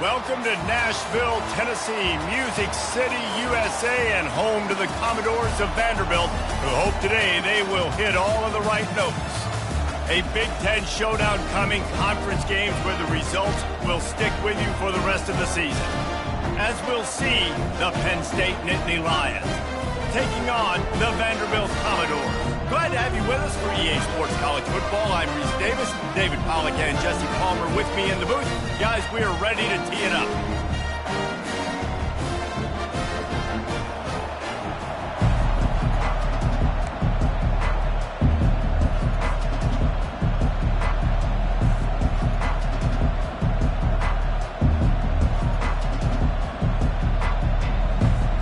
Welcome to Nashville, Tennessee, Music City, USA, and home to the Commodores of Vanderbilt, who hope today they will hit all of the right notes. A Big Ten showdown coming, conference games where the results will stick with you for the rest of the season. As we'll see, the Penn State Nittany Lions taking on the Vanderbilt Commodores. Glad to have you with us for EA Sports College Football. I'm Reese Davis, David Pollack and Jesse Palmer with me in the booth. Guys, we are ready to tee it up.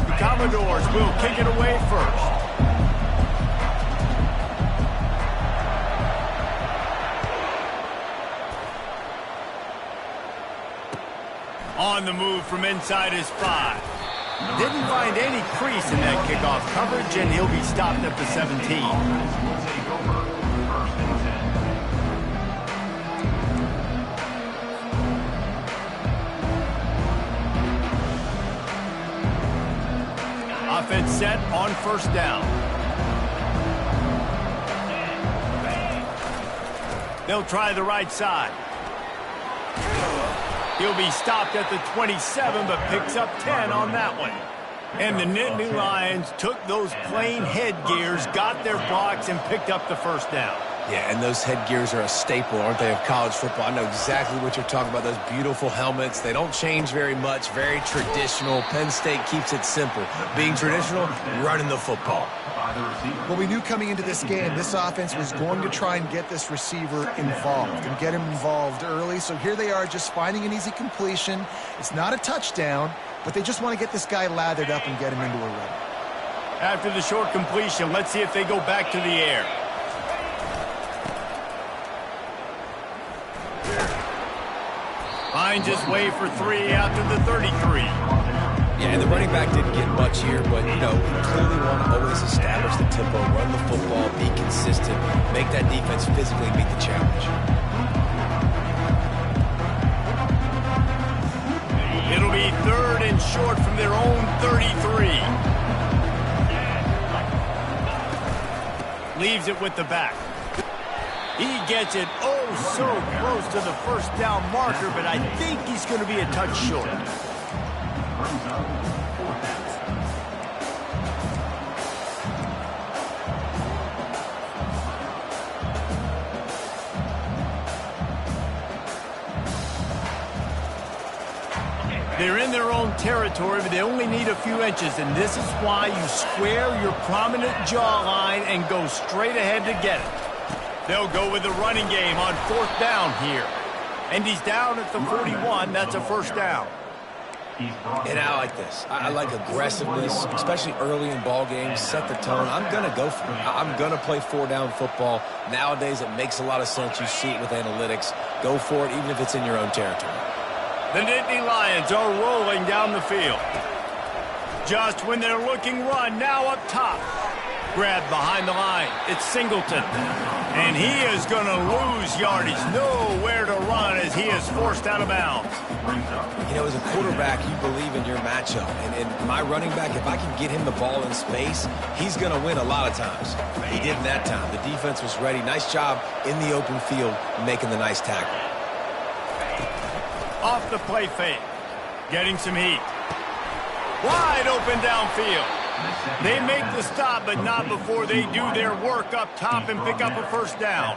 The Commodores will kick it away first. On the move from inside his 5. Didn't find any crease in that kickoff coverage, and he'll be stopped at the 17. Offense set on first down. They'll try the right side. He'll be stopped at the 27, but picks up 10 on that one. And the Nittany Lions took those plain headgears, got their blocks, and picked up the first down. Yeah, and those headgears are a staple, aren't they, of college football? I know exactly what you're talking about, those beautiful helmets. They don't change very much, very traditional. Penn State keeps it simple. Being traditional, running the football. Well, we knew coming into this game, this offense was going to try and get this receiver involved and get him involved early. So here they are just finding an easy completion. It's not a touchdown, but they just want to get this guy lathered up and get him into a run. After the short completion, let's see if they go back to the air. Finds his way for 3 after the 33. Yeah, and the running back didn't get much here, but, you know, we clearly want to always establish the tempo, run the football, be consistent, make that defense physically meet the challenge. It'll be 3rd and short from their own 33. Leaves it with the back. He gets it so close to the first down marker, but I think he's going to be a touch short. They're in their own territory, but they only need a few inches, and this is why you square your prominent jawline and go straight ahead to get it. They'll go with the running game on 4th down here. And he's down at the 41. That's a first down. And I like this. I like aggressiveness, especially early in ball games. Set the tone. I'm going to go for it. I'm going to play 4-down football. Nowadays, it makes a lot of sense. You see it with analytics. Go for it, even if it's in your own territory. The Nittany Lions are rolling down the field. Just when they're looking run, now up top. Grabbed behind the line. It's Singleton. And he is going to lose yardage. Nowhere to run as he is forced out of bounds. You know, as a quarterback, you believe in your matchup. And my running back, if I can get him the ball in space, he's going to win a lot of times. He didn't that time. The defense was ready. Nice job in the open field making the nice tackle. Off the play fake. Getting some heat. Wide open downfield. They make the stop, but not before they do their work up top and pick up a first down.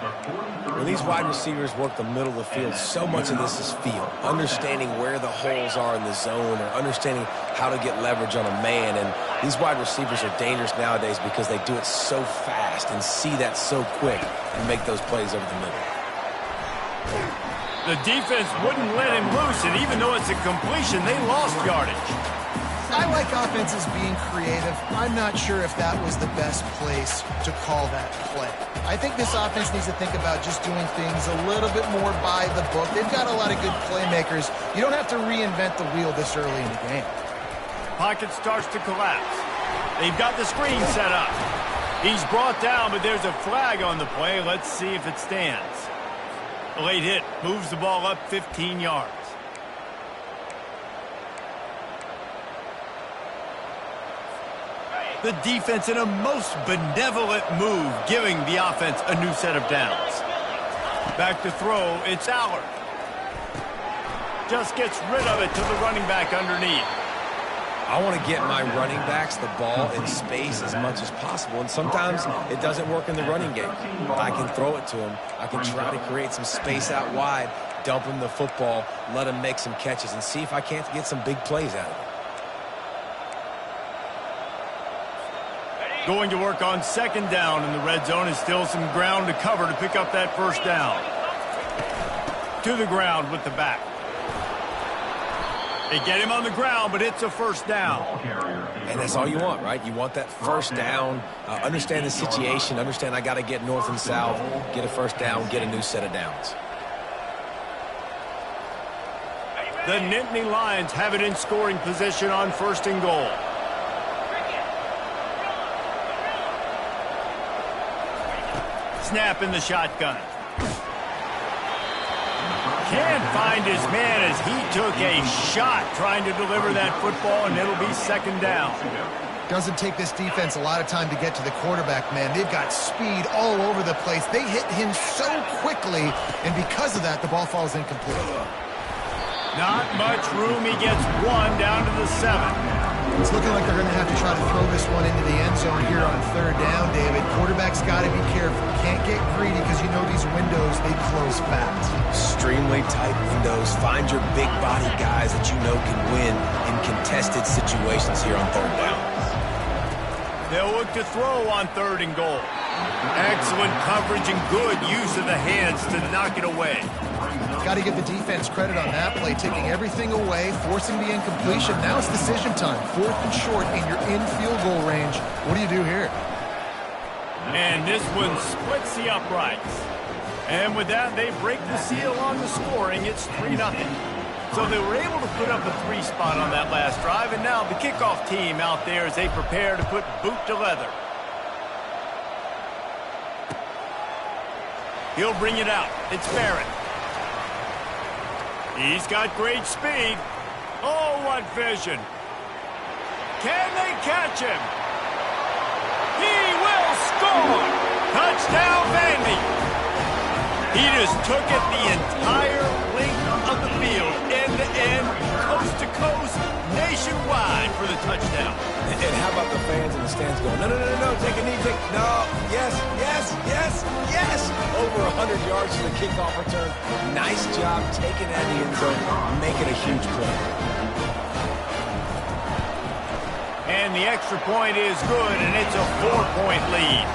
When these wide receivers work the middle of the field, so much of this is feel. Understanding where the holes are in the zone or understanding how to get leverage on a man. And these wide receivers are dangerous nowadays because they do it so fast and see that so quick and make those plays over the middle. The defense wouldn't let him loose, and even though it's a completion, they lost yardage. I like offenses being creative. I'm not sure if that was the best place to call that play. I think this offense needs to think about just doing things a little bit more by the book. They've got a lot of good playmakers. You don't have to reinvent the wheel this early in the game. Pocket starts to collapse. They've got the screen set up. He's brought down, but there's a flag on the play. Let's see if it stands. A late hit moves the ball up 15 yards. The defense in a most benevolent move, giving the offense a new set of downs. Back to throw, it's Allard. Just gets rid of it to the running back underneath. I want to get my running backs the ball in space as much as possible, and sometimes it doesn't work in the running game. I can throw it to him. I can try to create some space out wide, dump him the football, let him make some catches, and see if I can't get some big plays out of it. Going to work on second down in the red zone. Is still some ground to cover to pick up that first down. To the ground with the back. They get him on the ground, but it's a first down. And that's all you want, right? You want that first down. Understand the situation. Understand I got to get north and south, get a first down, get a new set of downs. The Nittany Lions have it in scoring position on first and goal. Snap in the shotgun. Can't find his man as he took a shot trying to deliver that football, and it'll be second down. Doesn't take this defense a lot of time to get to the quarterback, man. They've got speed all over the place. They hit him so quickly, and because of that, the ball falls incomplete. Not much room. He gets one down to the 7. It's looking like they're going to have to try to throw this one into the end zone here on third down, David. Quarterback's got to be careful. Can't get greedy because you know these windows, they close fast. Extremely tight windows. Find your big body guys that you know can win in contested situations here on third down. They'll look to throw on third and goal. Excellent coverage and good use of the hands to knock it away. Got to give the defense credit on that play, taking everything away, forcing the incompletion. Now it's decision time. Fourth and short, and you're in field goal range. What do you do here? And this one splits the uprights. And with that, they break the seal on the scoring. It's 3-0. So they were able to put up a 3 spot on that last drive, and now the kickoff team out there as they prepare to put boot to leather. He'll bring it out. It's Barrett. He's got great speed. Oh, what vision. Can they catch him? He will score! Touchdown, Vandy! He just took it the entire length of the field, end to end, coast to coast, nationwide for the touchdown. And how about the fans in the stands going, no, no, no, no, no, take a knee, no, yes, yes, yes, yes. Over 100 yards to the kickoff return. Nice job taking that in the end zone, making a huge play. And the extra point is good, and it's a 4-point lead.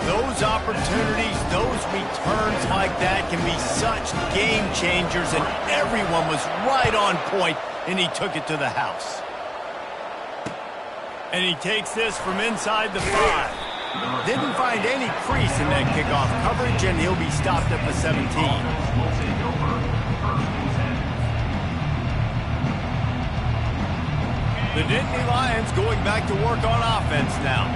Those opportunities, those returns like that can be such game changers, and everyone was right on point, and he took it to the house. And he takes this from inside the 5. Didn't find any crease in that kickoff coverage, and he'll be stopped at the 17. The Nittany Lions going back to work on offense now.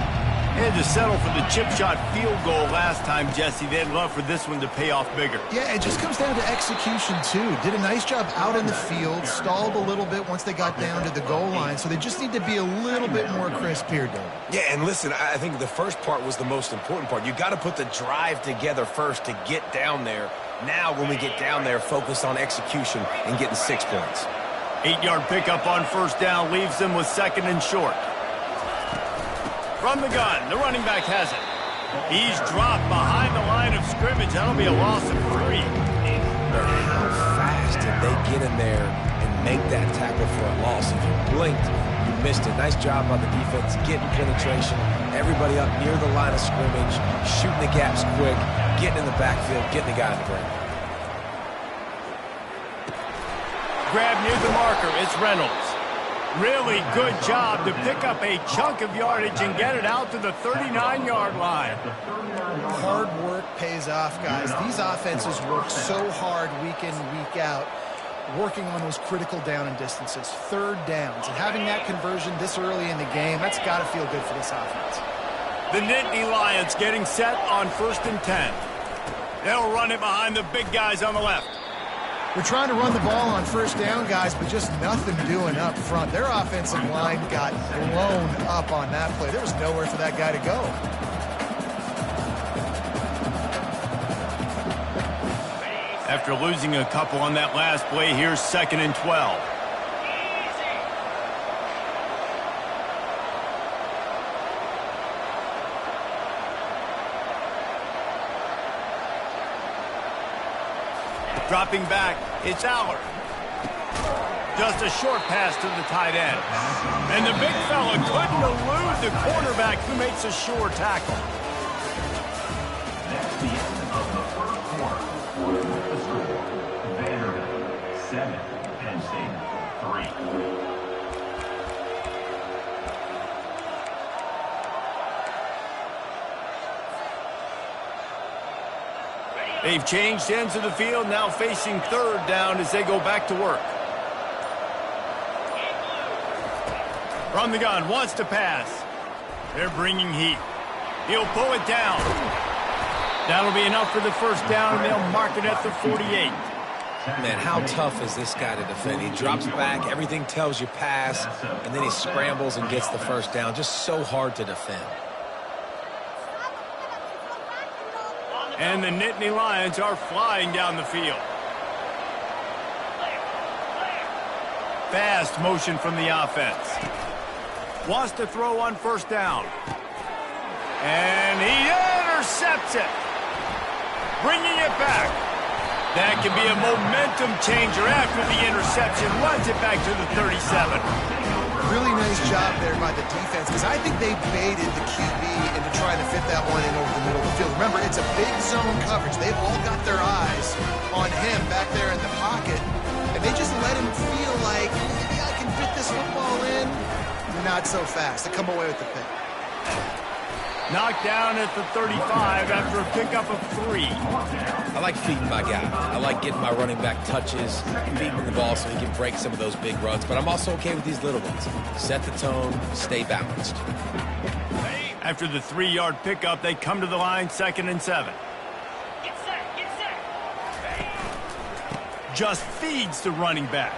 They had to settle for the chip shot field goal last time, Jesse. They'd love for this one to pay off bigger. Yeah, it just comes down to execution, too. Did a nice job out in the field, stalled a little bit once they got down to the goal line, so they just need to be a little bit more crisp here, Dave. Yeah, and listen, I think the first part was the most important part. You got to put the drive together first to get down there. Now, when we get down there, focus on execution and getting 6 points. 8-yard pickup on first down leaves them with second and short. From the gun, the running back has it. He's dropped behind the line of scrimmage. That'll be a loss of 3. But how fast did they get in there and make that tackle for a loss? If you blinked, you missed it. Nice job by the defense, getting penetration. Everybody up near the line of scrimmage, shooting the gaps quick, getting in the backfield, getting the guy in the brain. Grab near the marker, it's Reynolds. Really good job to pick up a chunk of yardage and get it out to the 39-yard line. Hard work pays off, guys. These offenses work so hard week in, week out, working on those critical down and distances, third downs. And having that conversion this early in the game, that's got to feel good for this offense. The Nittany Lions getting set on 1st and 10. They'll run it behind the big guys on the left. They're trying to run the ball on first down, guys, but just nothing doing up front. Their offensive line got blown up on that play. There was nowhere for that guy to go. After losing a couple on that last play, here's 2nd and 12. Dropping back, it's Aller. Just a short pass to the tight end. And the big fella couldn't elude the cornerback who makes a sure tackle. That's the end of the first quarter. With the score, Vanderbilt 7, Penn State 3. They've changed ends of the field, now facing 3rd down as they go back to work. From the gun, wants to pass. They're bringing heat. He'll pull it down. That'll be enough for the first down, and they'll mark it at the 48. Man, how tough is this guy to defend? He drops back, everything tells you pass, and then he scrambles and gets the first down. Just so hard to defend. And the Nittany Lions are flying down the field. Fast motion from the offense. Wants to throw on first down. And he intercepts it. Bringing it back. That can be a momentum changer after the interception. Runs it back to the 37. Really nice job there by the defense, because I think they baited the QB into trying to fit that one in over the middle of the field. Remember, it's a big zone coverage. They've all got their eyes on him back there in the pocket, and they just let him feel like, maybe I can fit this football in. Not so fast. They come away with the pick. Knocked down at the 35 after a pickup of 3. I like feeding my guy. I like getting my running back touches, feeding him the ball so he can break some of those big runs. But I'm also okay with these little ones. Set the tone, stay balanced. After the 3-yard pickup, they come to the line, 2nd and 7. Get set. Just feeds the running back.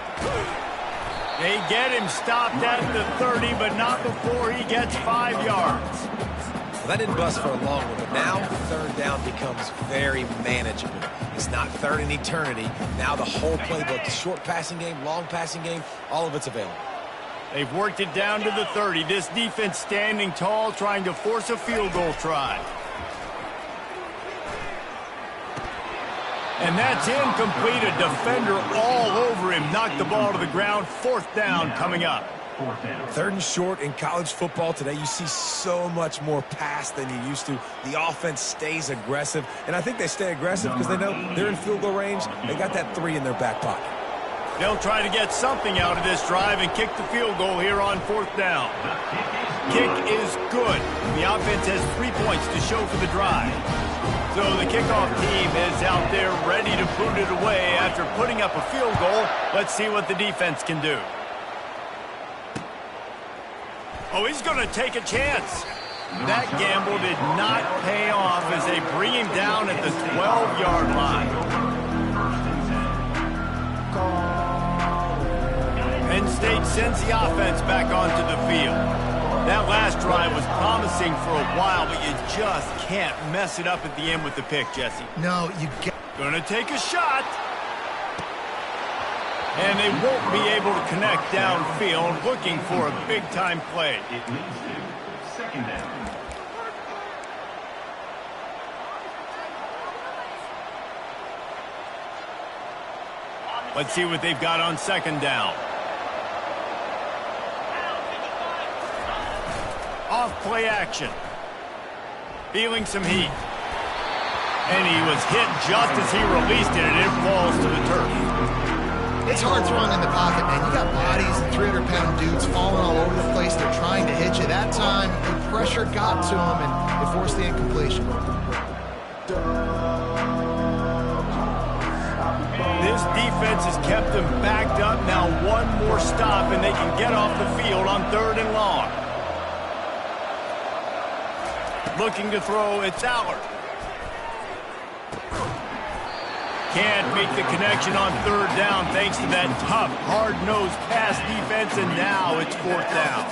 They get him stopped at the 30, but not before he gets 5 yards. Well, that didn't bust for a long one, but now 3rd down becomes very manageable. It's not 3rd and eternity. Now the whole playbook, short passing game, long passing game, all of it's available. They've worked it down to the 30. This defense standing tall, trying to force a field goal try. And that's incomplete. A defender all over him. Knocked the ball to the ground. 4th down coming up. 3rd and short in college football today. You see so much more pass than you used to. The offense stays aggressive. And I think they stay aggressive because they know they're in field goal range. They got that 3 in their back pocket. They'll try to get something out of this drive and kick the field goal here on 4th down. Kick is good. The offense has 3 points to show for the drive. So the kickoff team is out there ready to boot it away after putting up a field goal. Let's see what the defense can do. Oh, he's going to take a chance. That gamble did not pay off as they bring him down at the 12-yard line. Penn State sends the offense back onto the field. That last drive was promising for a while, but you just can't mess it up at the end with the pick, Jesse. No, you get... Gonna take a shot. And they won't be able to connect downfield, looking for a big-time play. It leads to 2nd down. Let's see what they've got on 2nd down. Off play action. Feeling some heat. And he was hit just as he released it, and it falls to the turf. It's hard throwing in the pocket, man. You got bodies and 300-pound dudes falling all over the place. They're trying to hit you. That time, the pressure got to him, and it forced the incompletion. This defense has kept them backed up. Now one more stop, and they can get off the field on 3rd and long. Looking to throw, it's Aller. can't make the connection on third down thanks to that tough, hard-nosed pass defense, and now it's fourth down.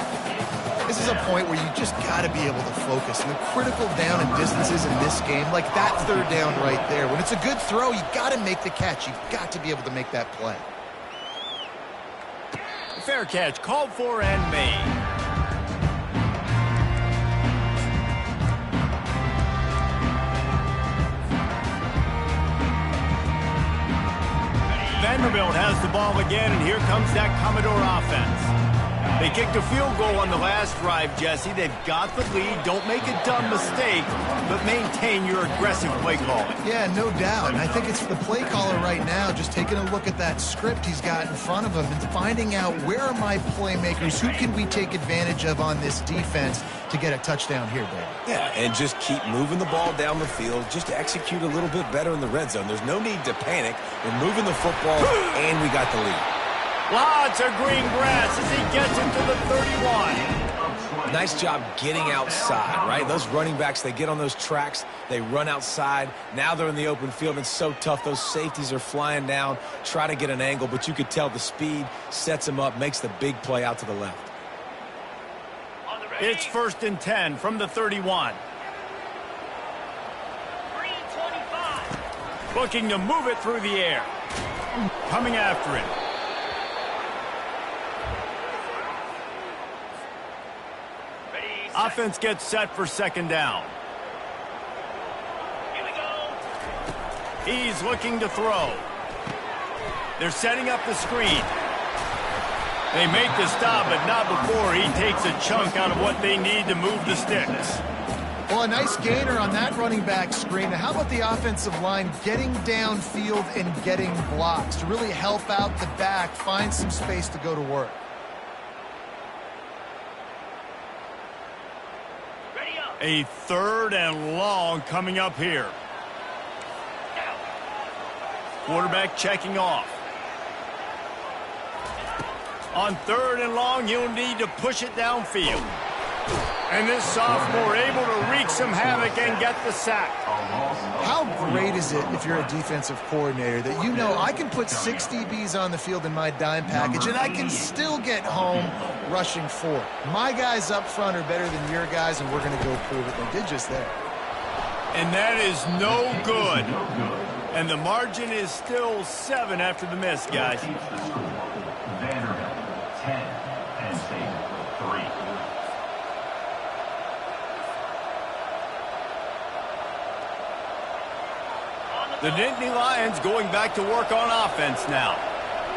This is a point where you just got to be able to focus. And the critical down and distances in this game, like that third down right there. When it's a good throw, you got to make the catch. You've got to be able to make that play. Fair catch called for and made. Vanderbilt has the ball again, and here comes that Commodore offense. They kicked a field goal on the last drive, Jesse. They've got the lead. Don't make a dumb mistake, but maintain your aggressive play calling. Yeah, no doubt. And I think it's the play caller right now just taking a look at that script he's got in front of him and finding out where are my playmakers, who can we take advantage of on this defense to get a touchdown here, David. Yeah, and just keep moving the ball down the field. Just execute a little bit better in the red zone. There's no need to panic. We're moving the football, and we got the lead. Lots of green grass as he gets into the 31. Nice job getting outside, right? Those running backs, they get on those tracks, they run outside. Now they're in the open field. It's so tough. Those safeties are flying down, try to get an angle, but you could tell the speed sets them up, makes the big play out to the left. It's 1st and 10 from the 31. Looking to move it through the air. Coming after it. Offense gets set for second down. Here we go. He's looking to throw. They're setting up the screen. They make the stop, but not before he takes a chunk out of what they need to move the sticks. Well, a nice gainer on that running back screen. Now, how about the offensive line getting downfield and getting blocks to really help out the back, find some space to go to work? A 3rd and long coming up here. Quarterback checking off. On 3rd and long, you'll need to push it downfield. And this sophomore able to wreak some havoc and get the sack. How great is it if you're a defensive coordinator that you know I can put 6 DBs on the field in my dime package and I can still get home rushing 4. My guys up front are better than your guys, and we're going to go prove it. They did just that. And that is no good. And the margin is still 7 after the miss, guys. Vanderbilt 10, Penn State 3. The Nittany Lions going back to work on offense now.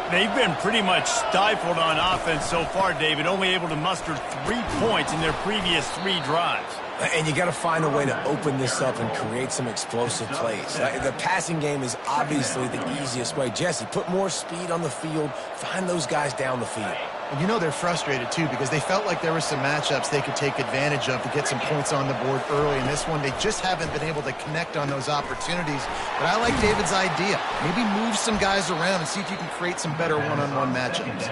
They've been pretty much stifled on offense so far, David, only able to muster 3 points in their previous 3 drives. And you got to find a way to open this up and create some explosive plays. The passing game is obviously the easiest way. Jesse, put more speed on the field. Find those guys down the field. And you know they're frustrated, too, because they felt like there were some matchups they could take advantage of to get some points on the board early. In this one, they just haven't been able to connect on those opportunities. But I like David's idea. Maybe move some guys around and see if you can create some better one-on-one matchups.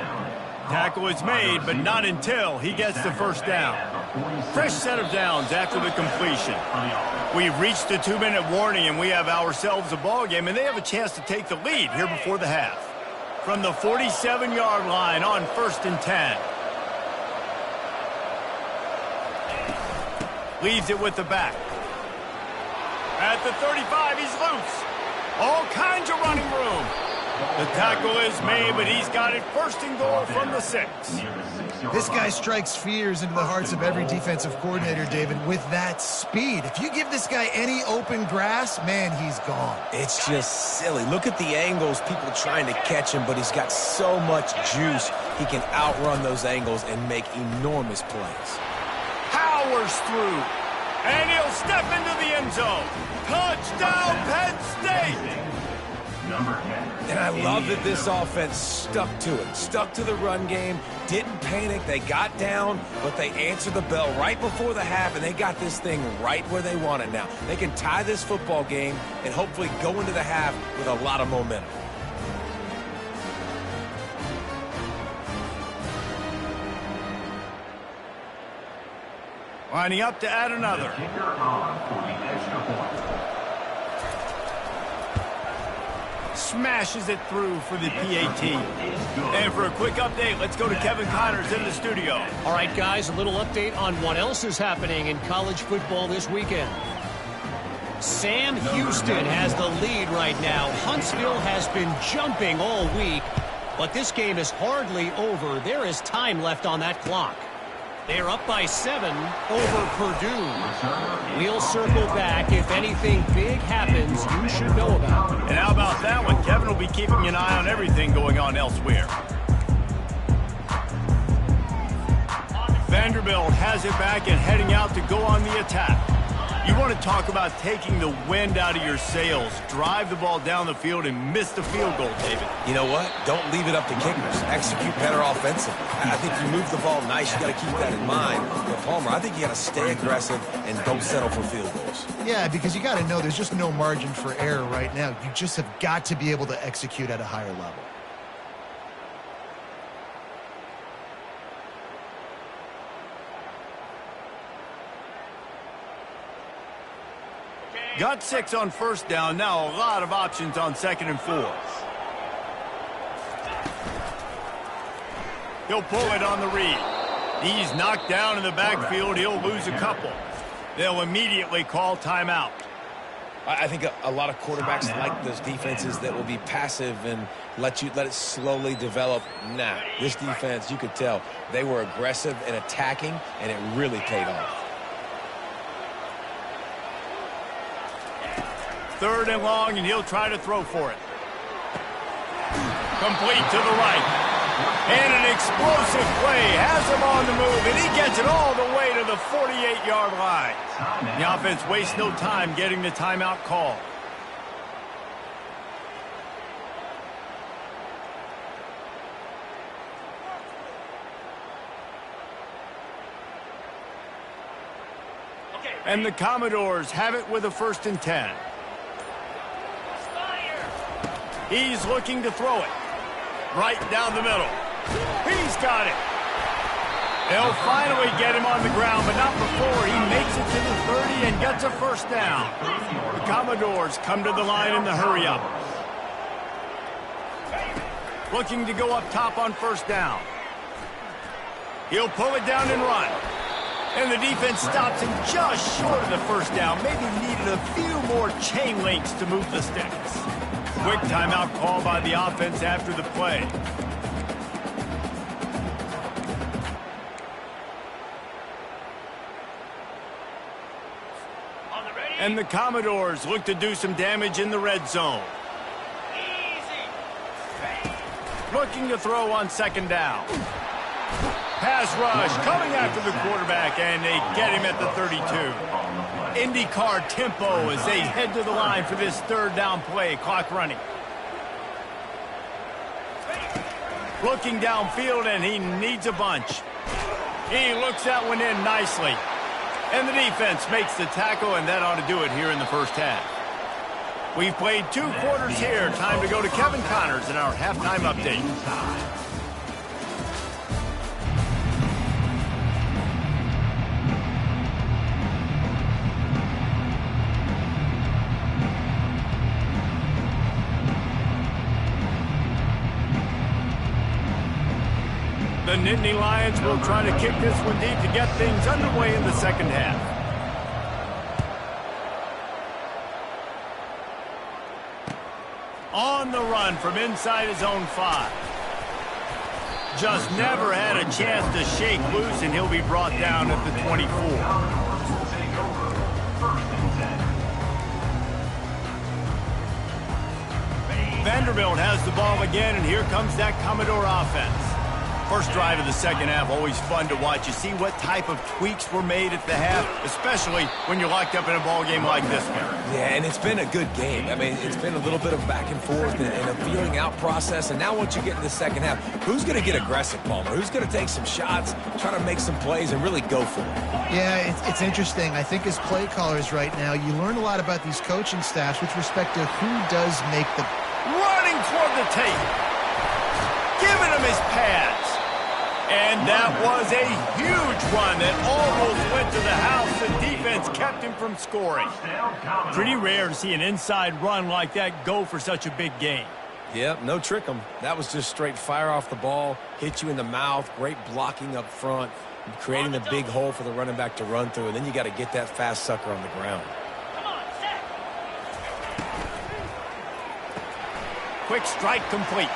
Tackle is made, but not until he gets the first down. Fresh set of downs after the completion. We've reached the 2-minute warning, and we have ourselves a ball game, and they have a chance to take the lead here before the half. From the 47-yard line on 1st and 10. Leaves it with the back. At the 35, he's loose. All kinds of running room. The tackle is made, but he's got it 1st and goal from the 6. This guy strikes fears into the hearts of every defensive coordinator, David, with that speed. If you give this guy any open grass, man, he's gone. It's just silly. Look at the angles, people trying to catch him, but he's got so much juice. He can outrun those angles and make enormous plays. Powers through, and he'll step into the end zone. Touchdown, Penn State! And I love that this offense stuck to it, stuck to the run game, didn't panic. They got down, but they answered the bell right before the half, and they got this thing right where they want it now. They can tie this football game and hopefully go into the half with a lot of momentum. Lining up to add another. smashes it through for the PAT. And for a quick update, let's go to Kevin Connors in the studio. All right, guys, a little update on what else is happening in college football this weekend. Sam Houston has the lead right now. Huntsville has been jumping all week, but this game is hardly over. There is time left on that clock. They're up by 7 over Purdue. We'll circle back. If anything big happens, you should know about it. And how about that one? Kevin will be keeping an eye on everything going on elsewhere. Vanderbilt has it back and heading out to go on the attack. You want to talk about taking the wind out of your sails. Drive the ball down the field and miss the field goal, David. You know what? Don't leave it up to kickers. Execute better offensively. I think you move the ball nice. You got to keep that in mind. But Palmer, I think you got to stay aggressive and don't settle for field goals. Yeah, because you got to know there's just no margin for error right now. You just have got to be able to execute at a higher level. Got 6 on first down. Now a lot of options on 2nd and 4. He'll pull it on the read. He's knocked down in the backfield. He'll lose a couple. They'll immediately call timeout. I think a lot of quarterbacks like those defenses that will be passive and let it slowly develop. Nah, this defense, you could tell, they were aggressive and attacking, and it really paid off. 3rd and long, and he'll try to throw for it. Complete to the right. And an explosive play has him on the move, and he gets it all the way to the 48-yard line. The offense wastes no time getting the timeout call. And the Commodores have it with a 1st and 10. He's looking to throw it. Right down the middle. He's got it. They'll finally get him on the ground, but not before he makes it to the 30 and gets a 1st down. The Commodores come to the line in the hurry-up. Looking to go up top on 1st down. He'll pull it down and run. And the defense stops him just short of the 1st down. Maybe needed a few more chain links to move the sticks. Quick timeout call by the offense after the play. And the Commodores look to do some damage in the red zone. Looking to throw on 2nd down. Pass rush coming after the quarterback, and they get him at the 32. IndyCar tempo as they head to the line for this 3rd down play. Clock running. Looking downfield, and he needs a bunch. He looks that one in nicely. And the defense makes the tackle, and that ought to do it here in the 1st half. We've played 2 quarters here. Time to go to Kevin Connors in our halftime update. The Nittany Lions will try to kick this one deep to get things underway in the 2nd half. On the run from inside his own 5. Just never had a chance to shake loose, and he'll be brought down at the 24. Vanderbilt has the ball again, and here comes that Commodore offense. First drive of the 2nd half, always fun to watch. You see what type of tweaks were made at the half, especially when you're locked up in a ball game like this one. Yeah, and it's been a good game. I mean, it's been a little bit of back and forth and a feeling out process. And now once you get in the 2nd half, who's going to get aggressive, Palmer? Who's going to take some shots, try to make some plays, and really go for it? Yeah, it's interesting. I think as play callers right now, you learn a lot about these coaching staffs with respect to who does make the... Running toward the tape. Giving him his pads. And that was a huge run that almost went to the house. The defense kept him from scoring. Pretty rare to see an inside run like that go for such a big gain. Yep, no trick 'em. That was just straight fire off the ball, hit you in the mouth, great blocking up front, creating the big hole for the running back to run through, and then you got to get that fast sucker on the ground. Quick strike complete.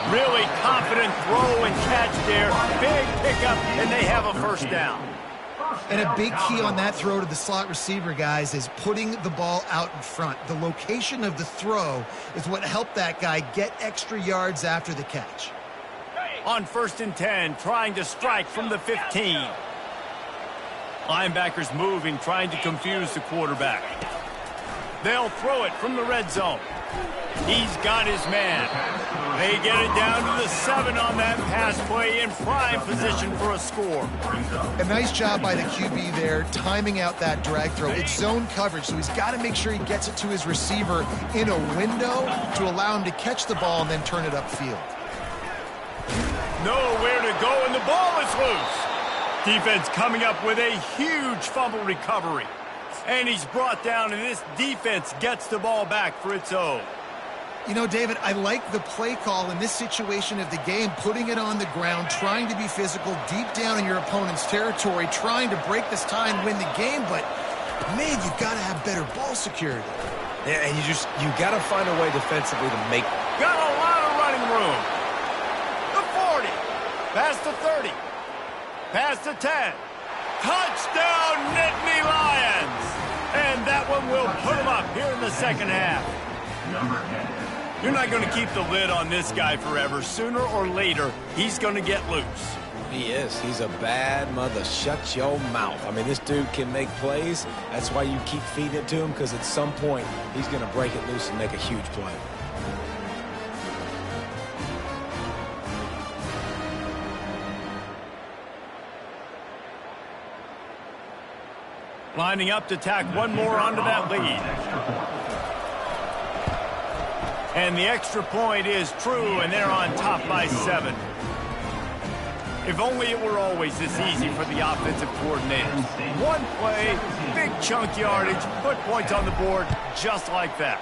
Really confident throw and catch there. Big pickup, and they have a first down. And a big key on that throw to the slot receiver, guys, is putting the ball out in front. The location of the throw is what helped that guy get extra yards after the catch. On 1st and 10, trying to strike from the 15. Linebackers moving, trying to confuse the quarterback. They'll throw it from the red zone. He's got his man. They get it down to the 7 on that pass play in prime position for a score. A nice job by the QB there, timing out that drag throw. It's zone coverage, so he's got to make sure he gets it to his receiver in a window to allow him to catch the ball and then turn it upfield. Nowhere to go, and the ball is loose. Defense coming up with a huge fumble recovery. And he's brought down, and this defense gets the ball back for its own. You know, David, I like the play call in this situation of the game, putting it on the ground, trying to be physical, deep down in your opponent's territory, trying to break this tie and win the game, but, man, you've got to have better ball security. Yeah, and you got to find a way defensively to make. Got a lot of running room. The 40, past the 30, past the 10. Touchdown, Nittany Lions! And that one will put them up here in the second half. You're not going to keep the lid on this guy forever. Sooner or later, he's going to get loose. He is. He's a bad mother. Shut your mouth. I mean, this dude can make plays. That's why you keep feeding it to him, because at some point, he's going to break it loose and make a huge play. Lining up to tack one more onto that lead. And the extra point is true, and they're on top by 7. If only it were always this easy for the offensive coordinators. One play, big chunk yardage, put points on the board just like that.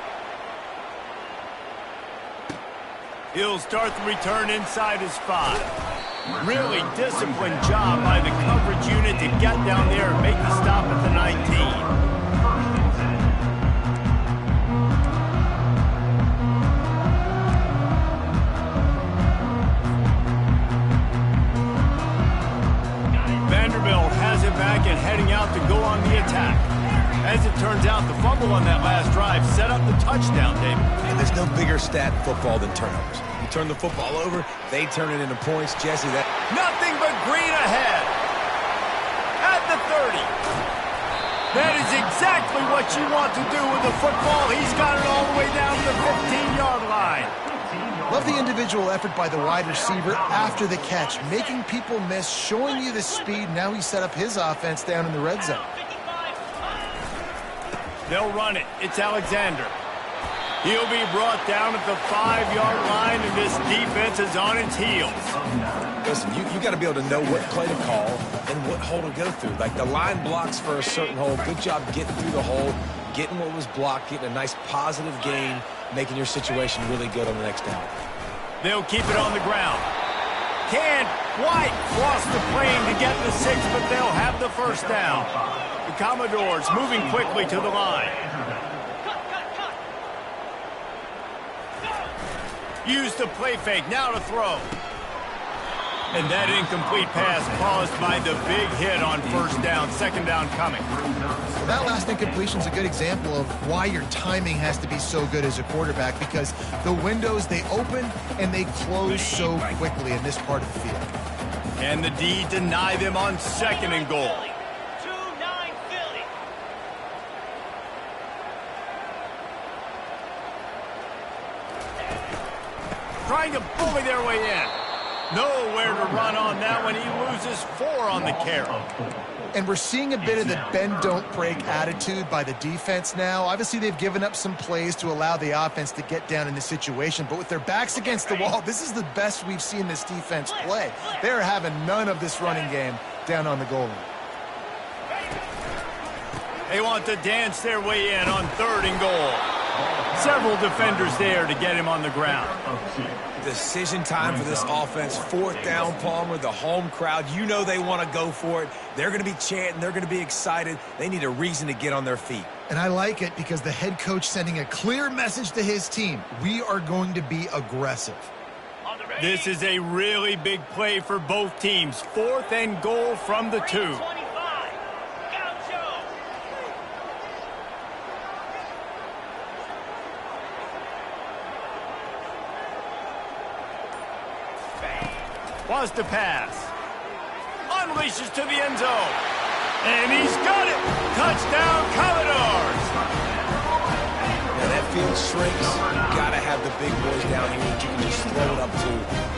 He'll start the return inside his 5. Really disciplined job by the coverage unit to get down there and make the stop at the 19. Vanderbilt has it back and heading out to go on the attack. As it turns out, the fumble on that last drive set up the touchdown, David. And there's no bigger stat in football than turnovers. You turn the football over, they turn it into points. Jesse, that... Nothing but green ahead. At the 30. That is exactly what you want to do with the football. He's got it all the way down to the 15-yard line. Love the individual effort by the wide receiver after the catch, making people miss, showing you the speed. Now he set up his offense down in the red zone. They'll run it. It's Alexander. He'll be brought down at the 5-yard line, and this defense is on its heels. Listen, you got to be able to know what play to call and what hole to go through. Like the line blocks for a certain hole. Good job getting through the hole, getting what was blocked, getting a nice positive gain, making your situation really good on the next down. They'll keep it on the ground. Can't quite cross the plane to get the 6, but they'll have the first down. The Commodores moving quickly to the line. Use the play fake, now to throw. And that incomplete pass caused by the big hit on first down, second down coming. That last incompletion is a good example of why your timing has to be so good as a quarterback, because the windows, they open and they close so quickly in this part of the field. And the D deny them on 2nd and goal. Trying to bully their way in. Nowhere to run on that one. He loses 4 on the carry. And we're seeing a bit of the bend, don't break attitude by the defense now. Obviously, they've given up some plays to allow the offense to get down in the situation. But with their backs against the wall, this is the best we've seen this defense play. They're having none of this running game down on the goal line. They want to dance their way in on 3rd and goal. Several defenders there to get him on the ground. Decision time for this offense. 4th down, Palmer. The home crowd, you know they want to go for it. They're going to be chanting. They're going to be excited. They need a reason to get on their feet. And I like it because the head coach sending a clear message to his team. We are going to be aggressive. This is a really big play for both teams. 4th and goal from the 2. Wants to pass. Unleashes to the end zone. And he's got it. Touchdown, Commodores. Now that field shrinks. You got to have the big boys down here that you can just throw it up to.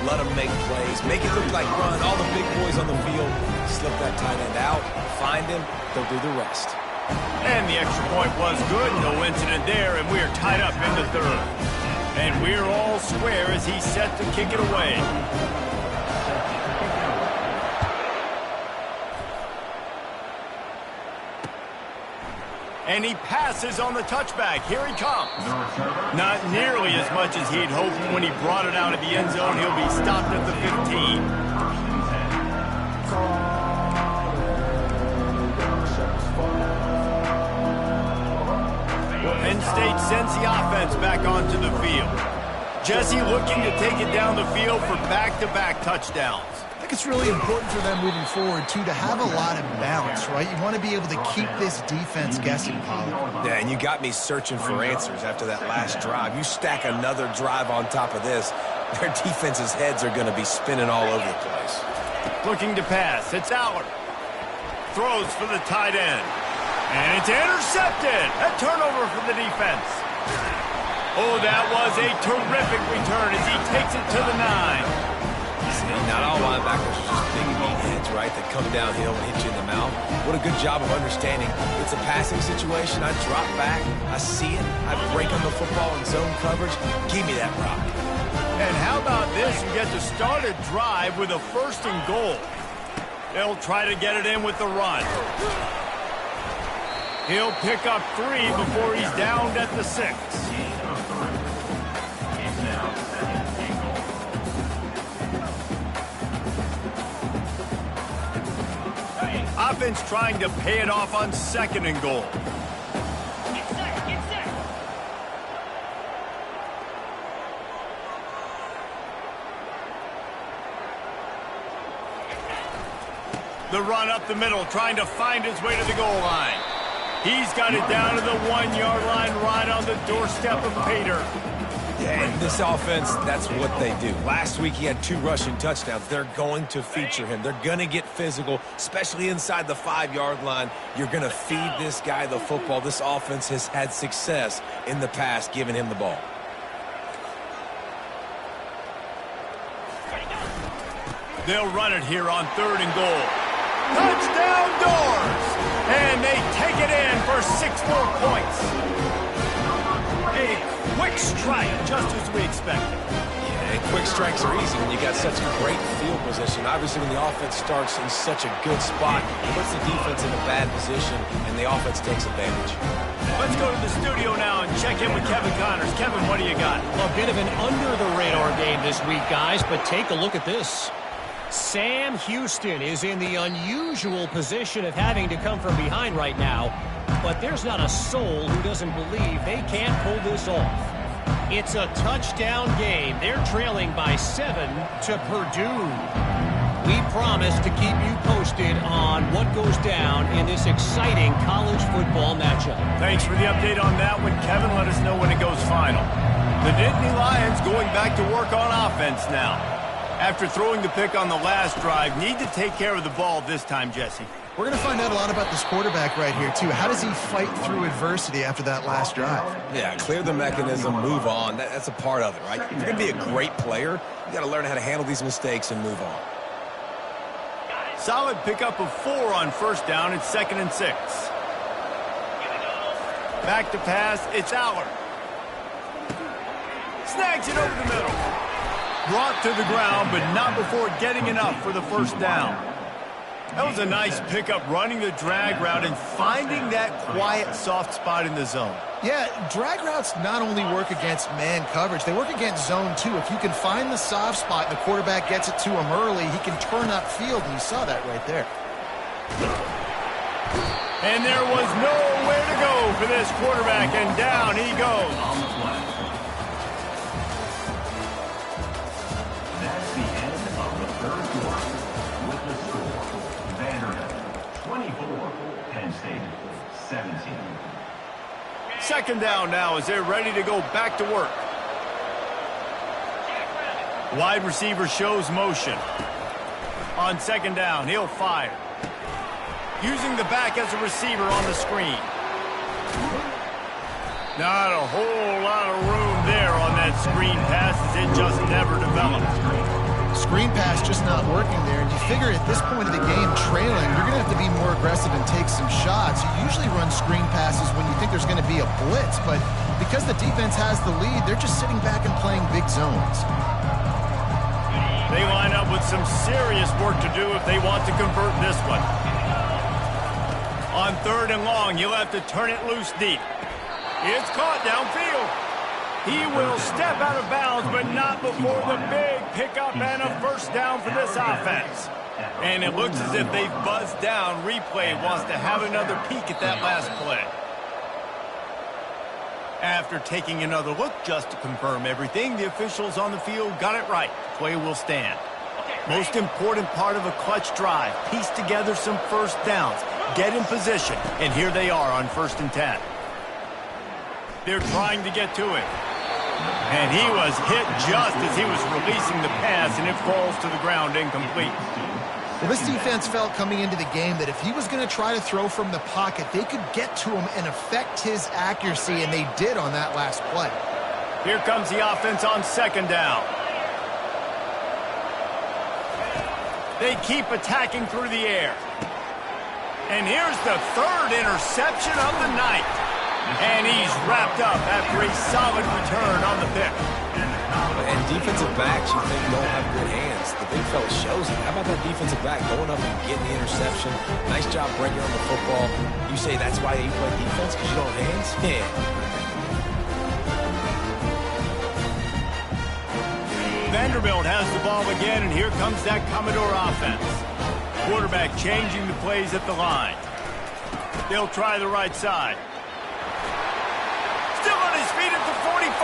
Let them make plays. Make it look like run. All the big boys on the field. Slip that tight end out. Find him. They'll do the rest. And the extra point was good. No incident there. And we're tied up in the 3rd. And we're all square as he's set to kick it away. And he passes on the touchback. Here he comes. Not nearly as much as he'd hoped when he brought it out of the end zone. He'll be stopped at the 15. Penn State sends the offense back onto the field. Jesse looking to take it down the field for back-to-back touchdowns. I think it's really important for them moving forward, too, to have a lot of balance, right? You want to be able to keep this defense guessing, Pollard. Yeah, and you got me searching for answers after that last drive. You stack another drive on top of this, their defense's heads are going to be spinning all over the place. Looking to pass. It's Allard. Throws for the tight end. And it's intercepted. A turnover for the defense. Oh, that was a terrific return as he takes it to the 9. Not all linebackers are just big meatheads, right, that come downhill and hit you in the mouth. What a good job of understanding. It's a passing situation. I drop back. I see it. I break on the football in zone coverage. Give me that rock. And how about this? You get to start a drive with a 1st and goal. They'll try to get it in with the run. He'll pick up 3 before he's downed at the 6. Offense trying to pay it off on 2nd and goal. Get set. The run up the middle, trying to find his way to the goal line. He's got it down to the 1-yard line, right on the doorstep of Pater. Yeah, and this offense, that's what they do. Last week he had 2 rushing touchdowns. They're going to feature him. They're going to get physical, especially inside the 5-yard line. You're going to feed this guy the football. This offense has had success in the past giving him the ball. They'll run it here on 3rd and goal. Touchdown, Doors! And they take it in for 6 more points. A quick strike, just as we expected. Yeah, and quick strikes are easy when you got such great field position. Obviously, when the offense starts in such a good spot, it puts the defense in a bad position, and the offense takes advantage. Let's go to the studio now and check in with Kevin Connors. Kevin, what do you got? A bit of an under-the-radar game this week, guys, but take a look at this. Sam Houston is in the unusual position of having to come from behind right now, but there's not a soul who doesn't believe they can't pull this off. It's a touchdown game. They're trailing by 7 to Purdue. We promise to keep you posted on what goes down in this exciting college football matchup. Thanks for the update on that one, Kevin. Let us know when it goes final. The Nittany Lions going back to work on offense now. After throwing the pick on the last drive, need to take care of the ball this time, Jesse. We're going to find out a lot about this quarterback right here, too. How does he fight through adversity after that last drive? Yeah, clear the mechanism, move on. That's a part of it, right? If you're going to be a great player, you got to learn how to handle these mistakes and move on. Solid pickup of 4 on first down. It's 2nd and 6. Back to pass. It's Aller. Snags it over the middle. Brought to the ground, but not before getting enough for the first down. That was a nice pickup, running the drag route and finding that quiet, soft spot in the zone. Yeah, drag routes not only work against man coverage, they work against zone too. If you can find the soft spot and the quarterback gets it to him early, he can turn upfield, and you saw that right there. And there was nowhere to go for this quarterback, and down he goes. On the play. That's the end of the third quarter. With the score, Vanderbilt 24, Penn State 17. 2nd down now as they're ready to go back to work. Wide receiver shows motion. On 2nd down, he'll fire. Using the back as a receiver on the screen. Not a whole lot of room there on that screen pass as it just never developed. Screen pass just not working there, and you figure at this point of the game, trailing, you're going to have to be more aggressive and take some shots. You usually run screen passes when you think there's going to be a blitz, but because the defense has the lead, they're just sitting back and playing big zones. They line up with some serious work to do if they want to convert this one. On 3rd and long, you'll have to turn it loose deep. It's caught downfield. He will step out of bounds, but not before the big pickup and a first down for this offense. And it looks as if they've buzzed down. Replay wants to have another peek at that last play. After taking another look just to confirm everything, the officials on the field got it right. Play will stand. Most important part of a clutch drive, piece together some first downs, get in position, and here they are on 1st and 10. They're trying to get to it. And he was hit just as he was releasing the pass, and it falls to the ground incomplete. Well, this defense felt coming into the game that if he was going to try to throw from the pocket, they could get to him and affect his accuracy, and they did on that last play. Here comes the offense on 2nd down. They keep attacking through the air. And here's the 3rd interception of the night. And he's wrapped up after a solid return on the pick. And defensive backs, you think don't have good hands. The big fella shows it. How about that defensive back going up and getting the interception? Nice job breaking on the football. You say that's why you play defense, because you don't have hands? Yeah. Vanderbilt has the ball again, and here comes that Commodore offense. Quarterback changing the plays at the line. They'll try the right side. Still on his feet at the 45.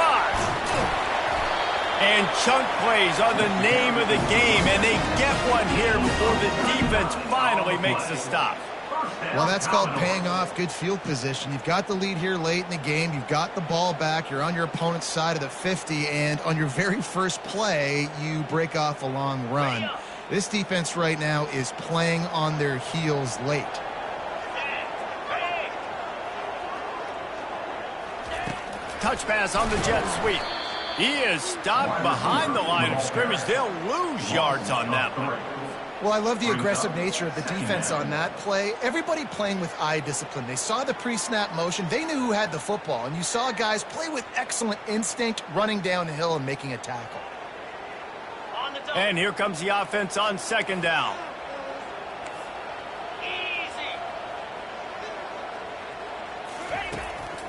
And chunk plays are the name of the game, and they get one here before the defense finally makes a stop. Well, that's called paying off good field position. You've got the lead here late in the game. You've got the ball back. You're on your opponent's side of the 50, and on your very first play, you break off a long run. This defense right now is playing on their heels late. Touch pass on the jet sweep. He is stopped behind the line of scrimmage. They'll lose yards on that one. Well, I love the aggressive nature of the defense on that play. Everybody playing with eye discipline. They saw the pre-snap motion. They knew who had the football. And you saw guys play with excellent instinct, running downhill and making a tackle. And here comes the offense on 2nd down.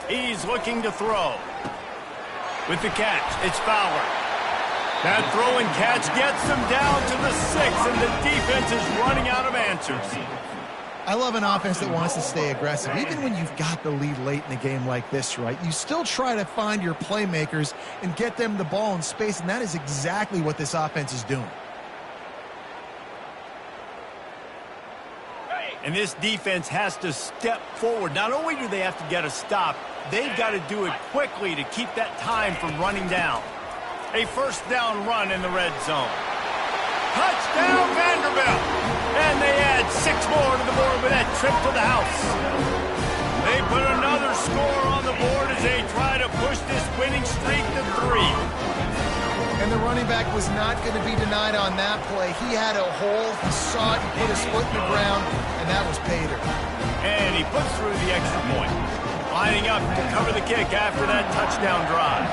He's looking to throw. With the catch, it's Fowler. That throw and catch gets them down to the 6, and the defense is running out of answers. I love an offense that wants to stay aggressive. Even when you've got the lead late in a game like this, right, you still try to find your playmakers and get them the ball in space, and that is exactly what this offense is doing. And this defense has to step forward. Not only do they have to get a stop, they've got to do it quickly to keep that time from running down. A first down run in the red zone. Touchdown, Vanderbilt! And they add 6 more to the board with that trip to the house. They put another score on the board as they try to push this winning streak to 3. And the running back was not going to be denied on that play. He had a hole, he saw it, he put his foot in the ground, and that was pay dirt. And he puts through the extra point. Lining up to cover the kick after that touchdown drive.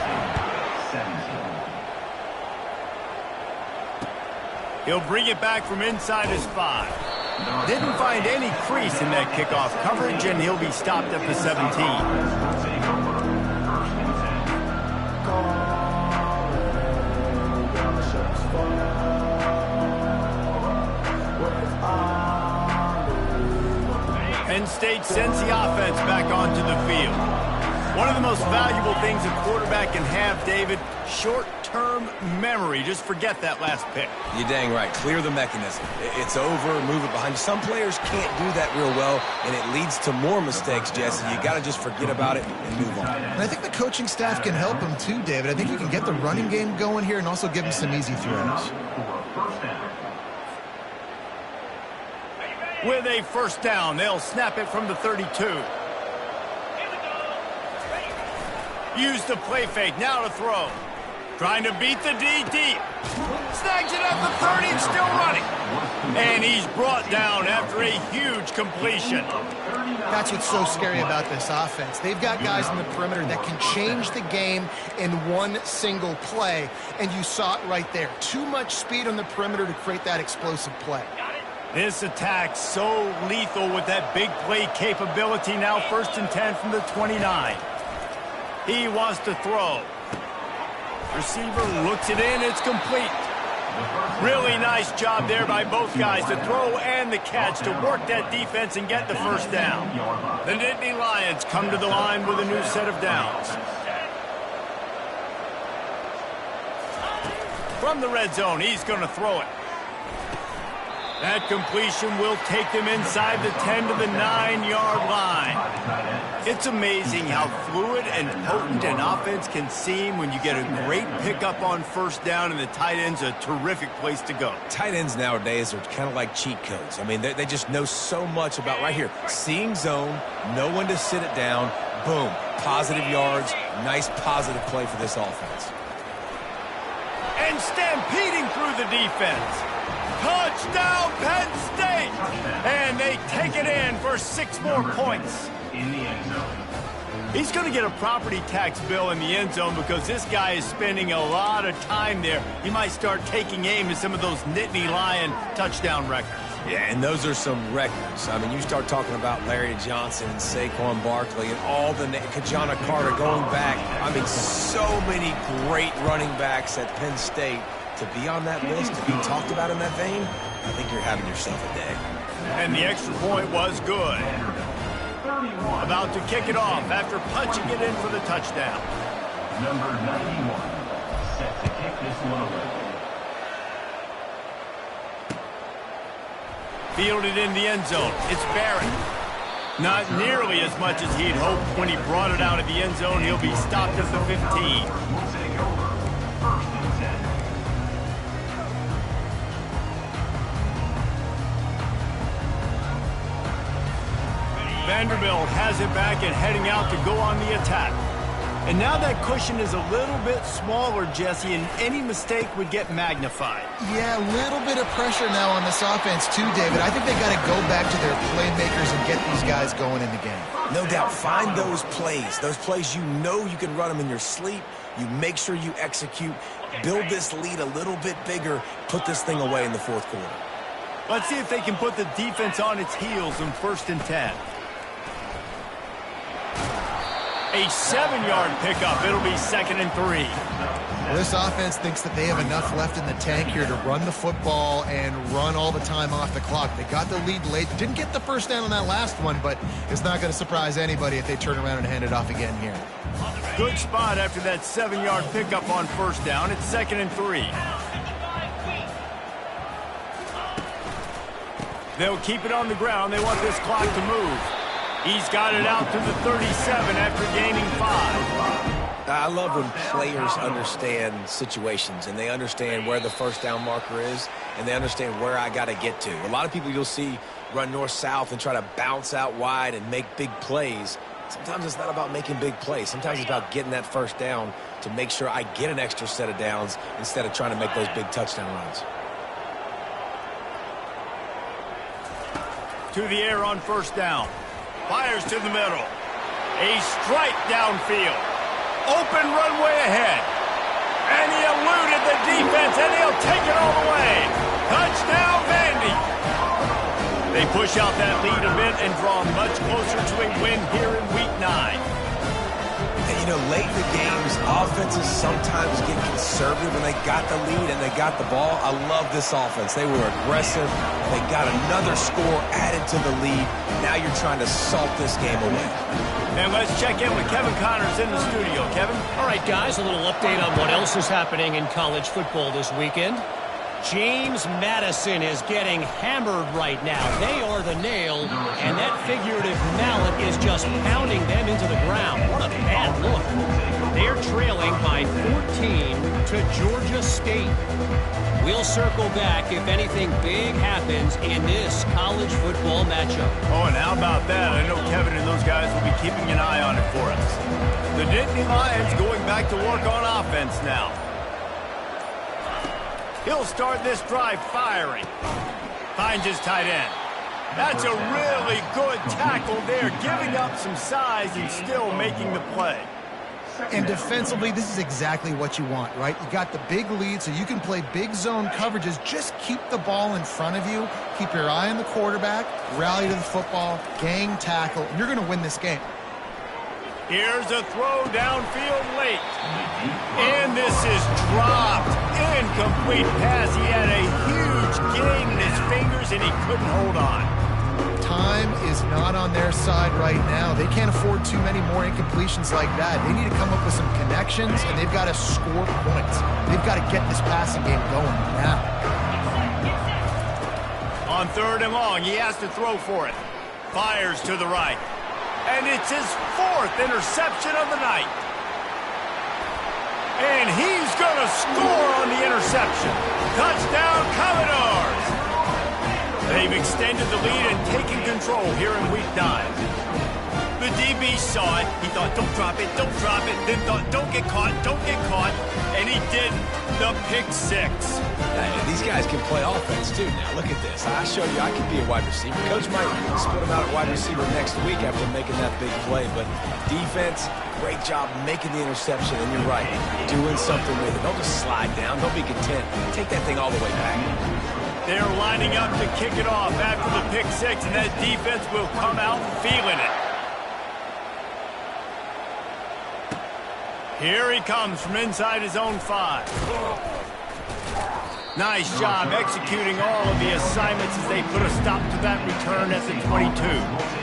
He'll bring it back from inside his 5. Didn't find any crease in that kickoff coverage, and he'll be stopped at the 17. Penn State sends the offense back onto the field. One of the most valuable things a quarterback can have, David, short-term memory. Just forget that last pick. You're dang right. Clear the mechanism. It's over, move it behind you. Some players can't do that real well, and it leads to more mistakes, Jesse. You got to just forget about it and move on. And I think the coaching staff can help him too, David. I think you can get the running game going here and also give him some easy throws. With a first down, they'll snap it from the 32. Use the play fake, now to throw. Trying to beat the D deep. Snags it at the 30 and still running. And he's brought down after a huge completion. That's what's so scary about this offense. They've got guys in the perimeter that can change the game in one single play, and you saw it right there. Too much speed on the perimeter to create that explosive play. This attack so lethal with that big play capability. Now 1st and 10 from the 29. He wants to throw. Receiver looks it in. It's complete. Really nice job there by both guys, the throw and the catch, to work that defense and get the first down. The Nittany Lions come to the line with a new set of downs. From the red zone, he's going to throw it. That completion will take them inside the 10 to the 9-yard line. It's amazing how fluid and potent an offense can seem when you get a great pickup on first down, and the tight end's a terrific place to go. Tight ends nowadays are kind of like cheat codes. I mean, they just know so much about right here. Seeing zone, know when to sit it down, boom, positive yards, nice positive play for this offense. And stampeding through the defense. Touchdown, Penn State! And they take it in for 6 more points. In the end zone. He's going to get a property tax bill in the end zone because this guy is spending a lot of time there. He might start taking aim at some of those Nittany Lion touchdown records. Yeah, and those are some records. I mean, you start talking about Larry Johnson and Saquon Barkley and all the Kajana Carter going back. I mean, so many great running backs at Penn State. To be on that list, to be talked about in that vein, I think you're having yourself a day. And the extra point was good. About to kick it off after punching it in for the touchdown. Number 91, set to kick this one away. Fielded in the end zone. It's Barrett. Not nearly as much as he'd hoped when he brought it out of the end zone. He'll be stopped at the 15. We'll take over 1st and 10. Vanderbilt has it back and heading out to go on the attack. And now that cushion is a little bit smaller, Jesse, and any mistake would get magnified. Yeah, a little bit of pressure now on this offense too, David. I think they got to go back to their playmakers and get these guys going in the game. No doubt, find those plays you know you can run them in your sleep. You make sure you execute, build this lead a little bit bigger, put this thing away in the 4th quarter. Let's see if they can put the defense on its heels in 1st and 10. A 7-yard pickup. It'll be 2nd and 3. Well, this offense thinks that they have enough left in the tank here to run the football and run all the time off the clock. They got the lead late. Didn't get the first down on that last one, but it's not going to surprise anybody if they turn around and hand it off again here. Good spot after that 7-yard pickup on first down. It's 2nd and 3. They'll keep it on the ground. They want this clock to move. He's got it out to the 37 after gaining 5. I love when players understand situations and they understand where the first down marker is and they understand where I got to get to. A lot of people you'll see run north-south and try to bounce out wide and make big plays. Sometimes it's not about making big plays. Sometimes it's about getting that first down to make sure I get an extra set of downs instead of trying to make those big touchdown runs. To the air on first down. Fires to the middle. A strike downfield. Open runway ahead. And he eluded the defense, and he'll take it all the way. Touchdown, Vandy. They push out that lead a bit and draw much closer to a win here in Week 9. And, you know, late in the games, offenses sometimes get conservative when they got the lead and they got the ball. I love this offense. They were aggressive. They got another score added to the lead. Now you're trying to salt this game away. And let's check in with Kevin Connors in the studio. Kevin? All right, guys, a little update on what else is happening in college football this weekend. James Madison is getting hammered right now. They are the nail, and that figurative mallet is just pounding them into the ground. What a bad look. They're trailing by 14 to Georgia State. We'll circle back if anything big happens in this college football matchup. Oh, and how about that? I know Kevin and those guys will be keeping an eye on it for us. The Nittany Lions going back to work on offense now. He'll start this drive firing. Finds his tight end. That's a really good tackle there, giving up some size and still making the play. And defensively, this is exactly what you want, right? You got the big lead, so you can play big zone coverages. Just keep the ball in front of you. Keep your eye on the quarterback. Rally to the football. Gang tackle. And you're going to win this game. Here's a throw downfield late. And this is dropped. Incomplete pass. He had a huge gain in his fingers, and he couldn't hold on. Time is not on their side right now. They can't afford too many more incompletions like that. They need to come up with some connections, and they've got to score points. They've got to get this passing game going now. On third and long, he has to throw for it. Fires to the right. And it's his fourth interception of the night. And he's going to score on the interception. Touchdown, Commodores! They've extended the lead and taken control here in Week 9. The DB saw it. He thought, don't drop it, don't drop it. Then thought, don't get caught, don't get caught. And he did the pick six. Hey, these guys can play offense, too. Now, look at this. I showed you I can be a wide receiver. Coach might split him out at wide receiver next week after making that big play. But defense, great job making the interception. And you're right, doing something with it. Don't just slide down. Don't be content. Take that thing all the way back. They're lining up to kick it off after the pick six, and that defense will come out feeling it. Here he comes from inside his own 5. Nice job executing all of the assignments as they put a stop to that return at the 22.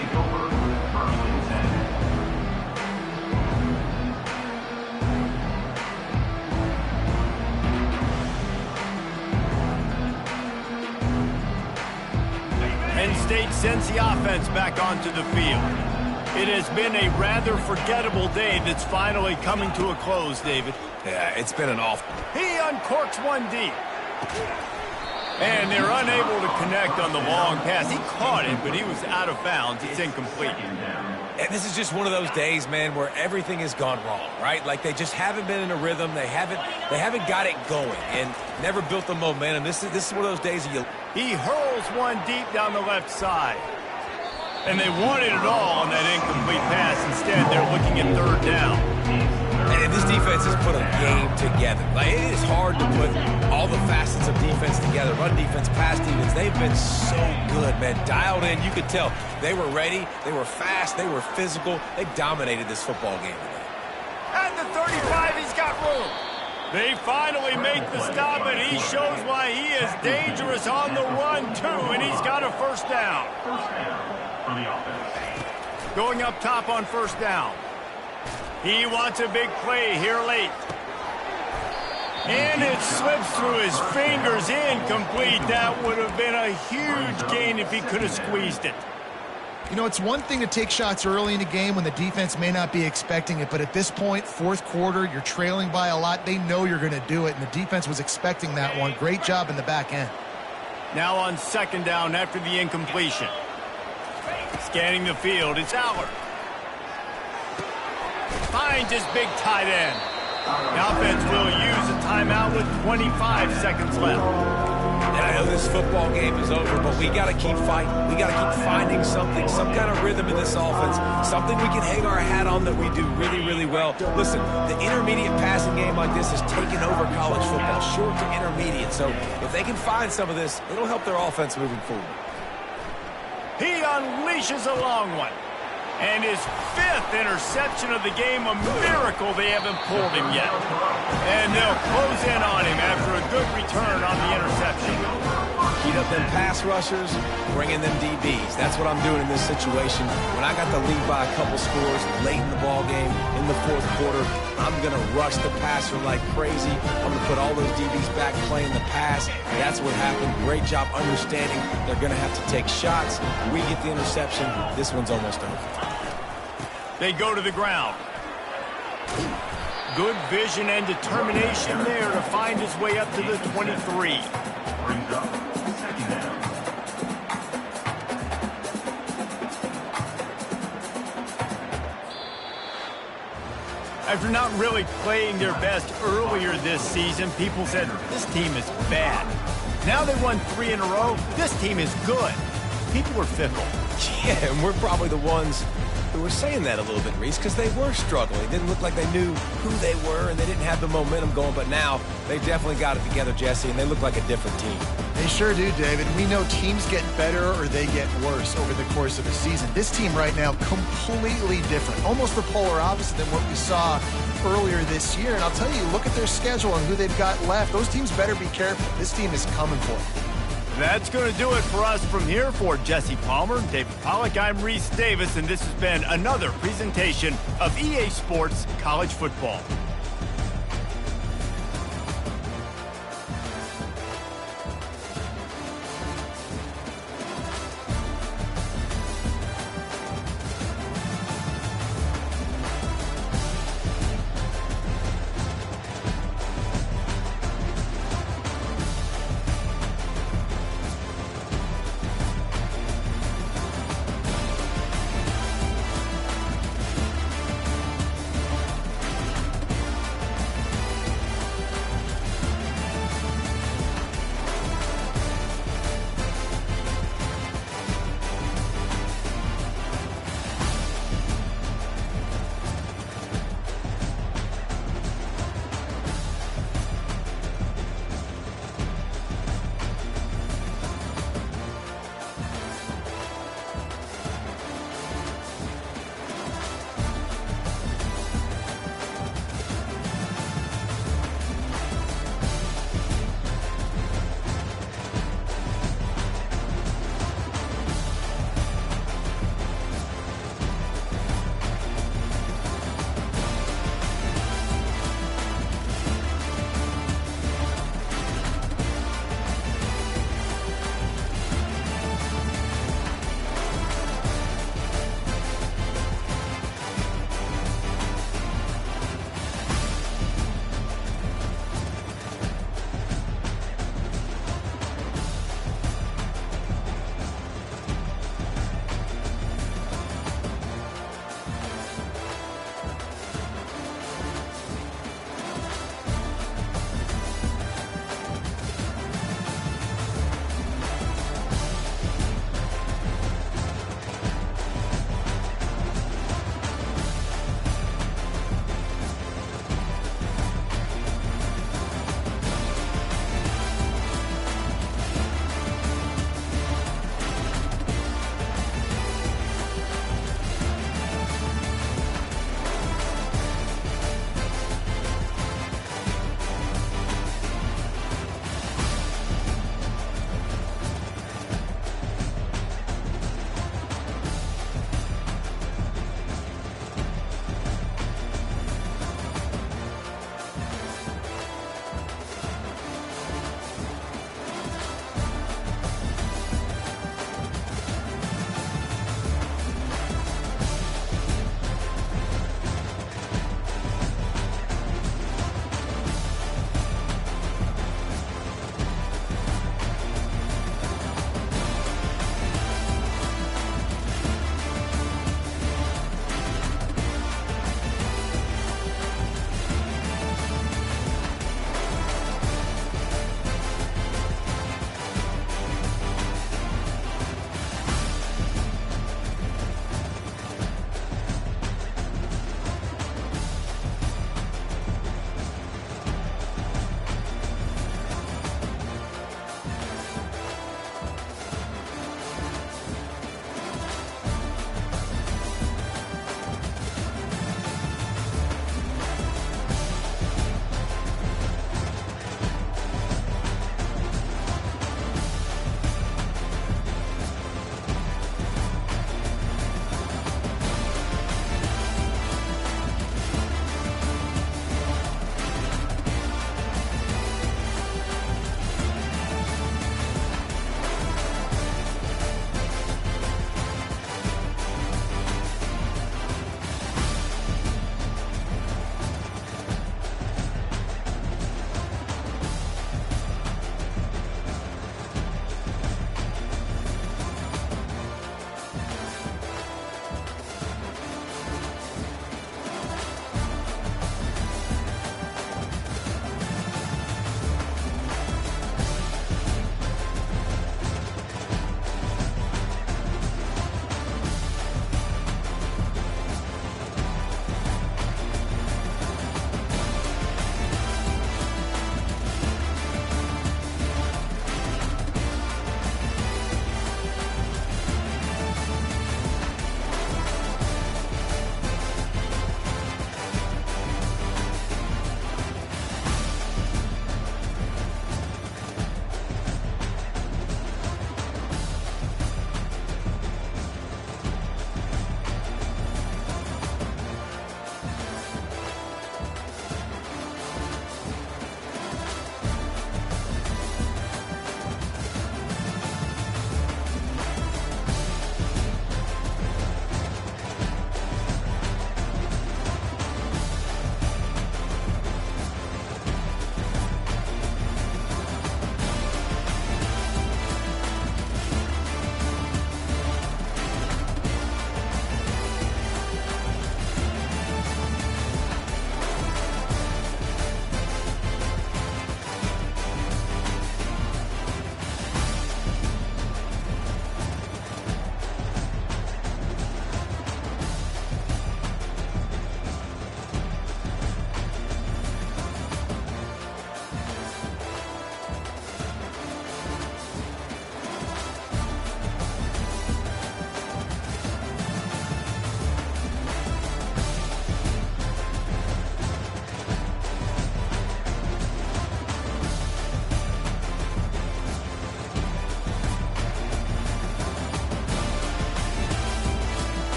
Penn State sends the offense back onto the field. It has been a rather forgettable day that's finally coming to a close, David. Yeah, it's been an awful. He uncorks one deep. And they're unable to connect on the long pass. He caught it, but he was out of bounds. It's incomplete. And this is just one of those days, man, where everything has gone wrong, right? Like they just haven't been in a rhythm. They haven't got it going and never built the momentum. This is one of those days that you. He hurls one deep down the left side. And they wanted it all on that incomplete pass. Instead, they're looking at third down. And this defense has put a game together. Like, it is hard to put all the facets of defense together. Run defense, pass defense. They've been so good, man. Dialed in. You could tell they were ready. They were fast. They were physical. They dominated this football game today. At the 35, he's got room. They finally make the stop, and he shows why he is dangerous on the run, too, and he's got a first down. Going up top on first down. He wants a big play here late. And it slips through his fingers, incomplete. That would have been a huge gain if he could have squeezed it. You know, it's one thing to take shots early in a game when the defense may not be expecting it, but at this point, fourth quarter, you're trailing by a lot. They know you're going to do it, and the defense was expecting that one. Great job in the back end. Now on second down after the incompletion. Scanning the field, it's Aller. Finds his big tight end. The offense will use a timeout with 25 seconds left. And I know this football game is over, but we got to keep fighting. We got to keep finding something, some kind of rhythm in this offense, something we can hang our hat on that we do really, really well. Listen, the intermediate passing game like this has taken over college football, short to intermediate. So if they can find some of this, it'll help their offense moving forward. He unleashes a long one. And his 5th interception of the game, a miracle they haven't pulled him yet. And they'll close in on him after a good return on the interception. Heat up them pass rushers, bring in them DBs. That's what I'm doing in this situation. When I got the lead by a couple scores late in the ball game, in the fourth quarter, I'm going to rush the passer like crazy. I'm going to put all those DBs back playing the pass. That's what happened. Great job understanding they're going to have to take shots. We get the interception. This one's almost over. They go to the ground. Good vision and determination there to find his way up to the 23. Brings up second down. After not really playing their best earlier this season, people said, this team is bad. Now they won 3 in a row. This team is good. People were fickle. Yeah, and we're probably the ones who were saying that a little bit, Reese, because they were struggling. It didn't look like they knew who they were, and they didn't have the momentum going. But now they definitely got it together, Jesse, and they look like a different team. They sure do, David. We know teams get better or they get worse over the course of a season. This team right now, completely different. Almost the polar opposite than what we saw earlier this year. And I'll tell you, look at their schedule and who they've got left. Those teams better be careful. This team is coming for them. That's going to do it for us from here. For Jesse Palmer, David Pollack, I'm Reese Davis, and this has been another presentation of EA Sports College Football.